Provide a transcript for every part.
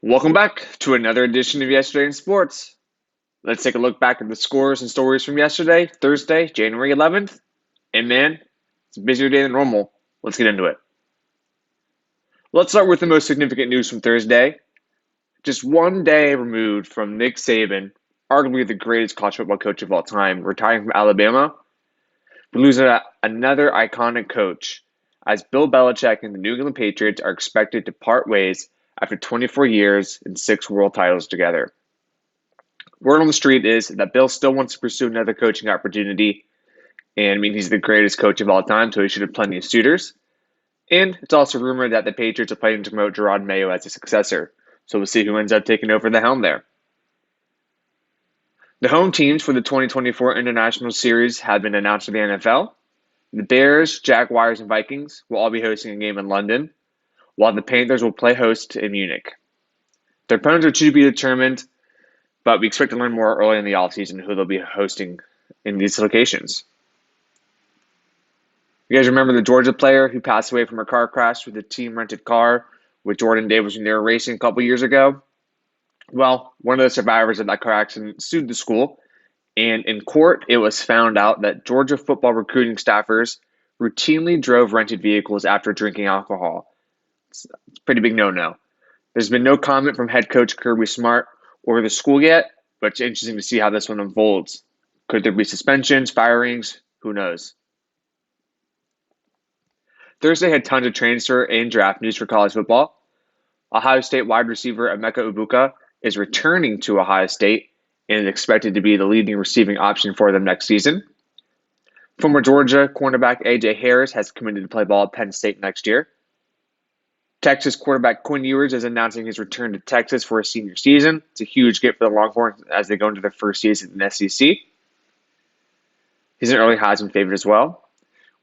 Welcome back to another edition of Yesterday in Sports. Let's take a look back at the scores and stories from yesterday, Thursday, January 11th. And man, it's a busier day than normal. Let's get into it. Let's start with the most significant news from Thursday. Just one day removed from Nick Saban, arguably the greatest college football coach of all time, retiring from Alabama, we lose another iconic coach as Bill Belichick and the New England Patriots are expected to part ways after 24 years and 6 world titles together. Word on the street is that Bill still wants to pursue another coaching opportunity, and he's the greatest coach of all time, so he should have plenty of suitors. And it's also rumored that the Patriots are planning to promote Gerard Mayo as a successor, so we'll see who ends up taking over the helm there. The home teams for the 2024 International Series have been announced to the NFL. The Bears, Jaguars, and Vikings will all be hosting a game in London, while the Panthers will play host in Munich. Their opponents are to be determined, but we expect to learn more early in the offseason who they'll be hosting in these locations. You guys remember the Georgia player who passed away from a car crash with a team-rented car with Jordan Davis when they were racing a couple years ago? Well, one of the survivors of that car accident sued the school, and in court it was found out that Georgia football recruiting staffers routinely drove rented vehicles after drinking alcohol. It's a pretty big no-no. There's been no comment from head coach Kirby Smart or the school yet, but it's interesting to see how this one unfolds. Could there be suspensions, firings? Who knows? Thursday had tons of transfer and draft news for college football. Ohio State wide receiver Emeka Egbuka is returning to Ohio State and is expected to be the leading receiving option for them next season. Former Georgia cornerback A.J. Harris has committed to play ball at Penn State next year. Texas quarterback Quinn Ewers is announcing his return to Texas for his senior season. It's a huge get for the Longhorns as they go into their first season in the SEC. He's an early Heisman favorite as well.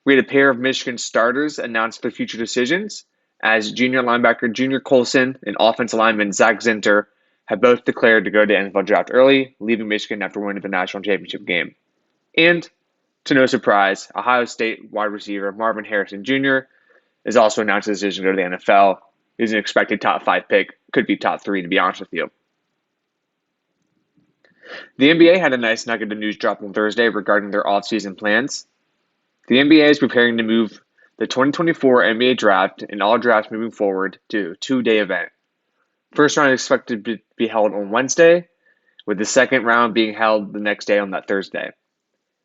We had a pair of Michigan starters announce their future decisions as junior linebacker Junior Colson and offensive lineman Zach Zinter have both declared to go to the NFL draft early, leaving Michigan after winning the national championship game. And, to no surprise, Ohio State wide receiver Marvin Harrison Jr. has also announced his decision to go to the NFL. He's an expected top 5 pick, could be top 3 to be honest with you. The NBA had a nice nugget of news drop on Thursday regarding their offseason plans. The NBA is preparing to move the 2024 NBA draft and all drafts moving forward to a 2-day event. First round is expected to be held on Wednesday, with the second round being held the next day on that Thursday.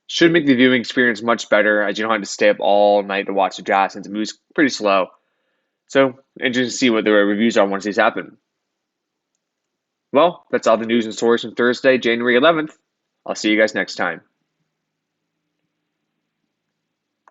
Should make the viewing experience much better as you don't have to stay up all night to watch the draft since it moves pretty slow. So, interesting to see what the reviews are once these happen. Well, that's all the news and stories from Thursday, January 11th. I'll see you guys next time.